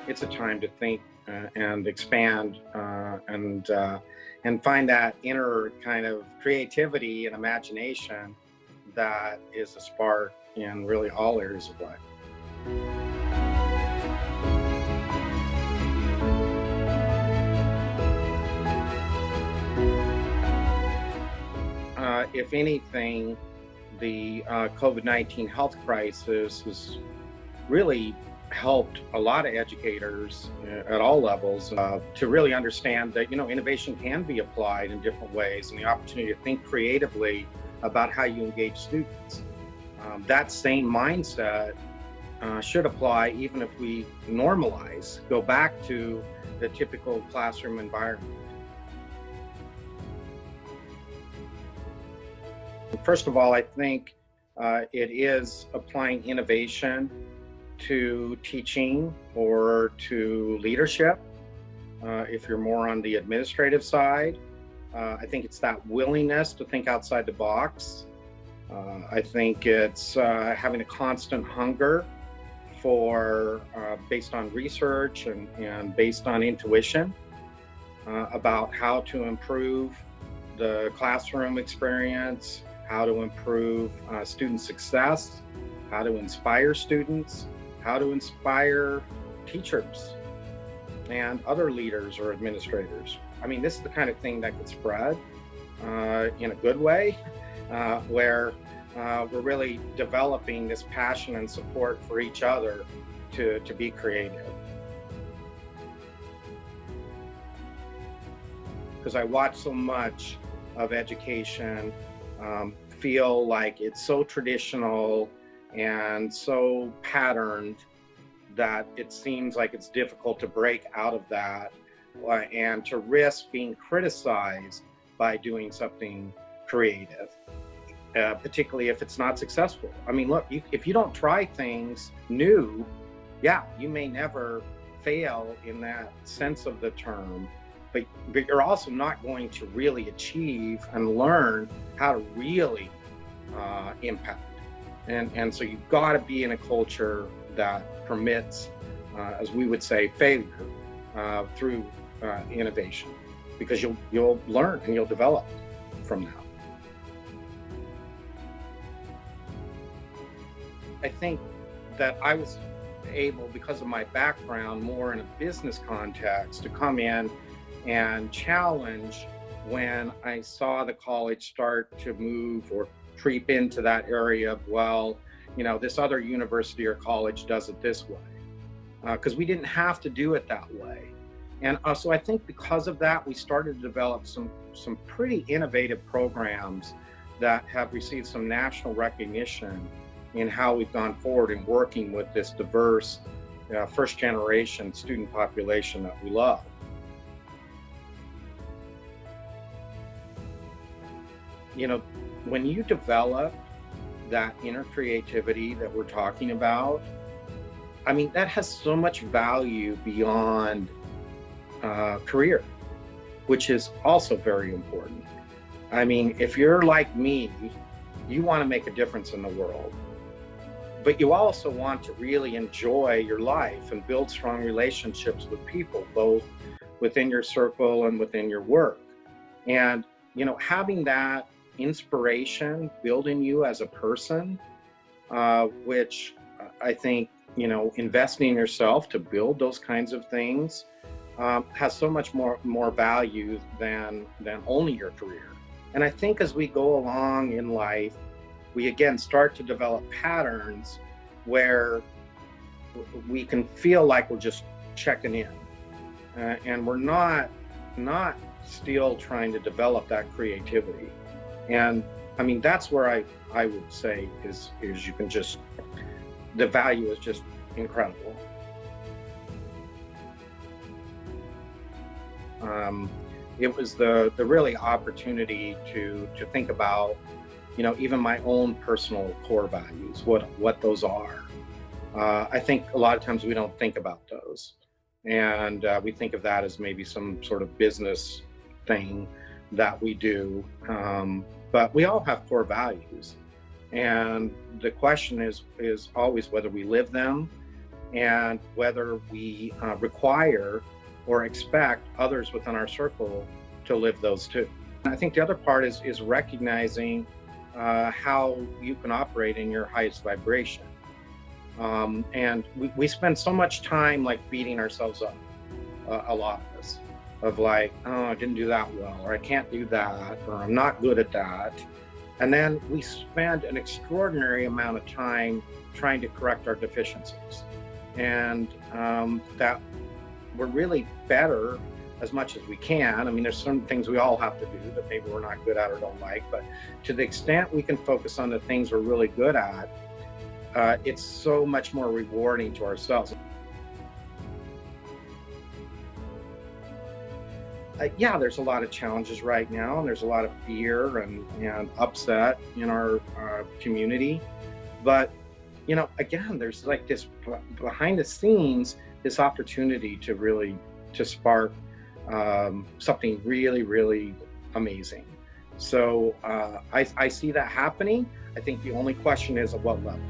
it's a time to think and expand and find that inner kind of creativity and imagination that is a spark in really all areas of life. If anything, the COVID-19 health crisis has really helped a lot of educators at all levels to really understand that, innovation can be applied in different ways, and the opportunity to think creatively about how you engage students. That same mindset should apply even if we go back to the typical classroom environment. First of all, I think it is applying innovation to teaching or to leadership. If you're more on the administrative side, I think it's that willingness to think outside the box. I think it's having a constant hunger for, based on research and based on intuition, about how to improve the classroom experience, how to improve student success, how to inspire students, how to inspire teachers and other leaders or administrators. I mean, this is the kind of thing that could spread in a good way, where we're really developing this passion and support for each other to be creative. Because I watch so much of education feel like it's so traditional and so patterned that it seems like it's difficult to break out of that and to risk being criticized by doing something creative, particularly if it's not successful. I mean, look, if you don't try things new, you may never fail in that sense of the term, but you're also not going to really achieve and learn how to really impact. And so you've got to be in a culture that permits, as we would say, failure through innovation, because you'll learn and you'll develop from that. I think that I was able, because of my background more in a business context, to come in and challenge when I saw the college start to move or creep into that area of, well, this other university or college does it this way, because we didn't have to do it that way. And so I think because of that, we started to develop some pretty innovative programs that have received some national recognition in how we've gone forward in working with this diverse first generation student population that we love. When you develop that inner creativity that we're talking about, I mean, that has so much value beyond career, which is also very important. I mean, if you're like me, you want to make a difference in the world, but you also want to really enjoy your life and build strong relationships with people, both within your circle and within your work. And, having that inspiration build in you as a person, which I think, investing in yourself to build those kinds of things has so much more value than only your career. And I think as we go along in life, we again start to develop patterns where we can feel like we're just checking in, and we're not still trying to develop that creativity. And I mean, that's where I would say is you can just, the value is just incredible. It was the really opportunity to think about, even my own personal core values, what those are. I think a lot of times we don't think about those. And we think of that as maybe some sort of business thing that we do. But we all have core values. And the question is always whether we live them and whether we require or expect others within our circle to live those too. I think the other part is recognizing how you can operate in your highest vibration. And we spend so much time like beating ourselves up, a lot of us, of like, oh, I didn't do that well, or I can't do that, or I'm not good at that. And then we spend an extraordinary amount of time trying to correct our deficiencies. And that we're really better as much as we can. I mean, there's some things we all have to do that maybe we're not good at or don't like, but to the extent we can focus on the things we're really good at, it's so much more rewarding to ourselves. Yeah, there's a lot of challenges right now, and there's a lot of fear and upset in our community. But, again, there's like this behind the scenes, this opportunity to really to spark something really, really amazing. So I see that happening. I think the only question is at what level.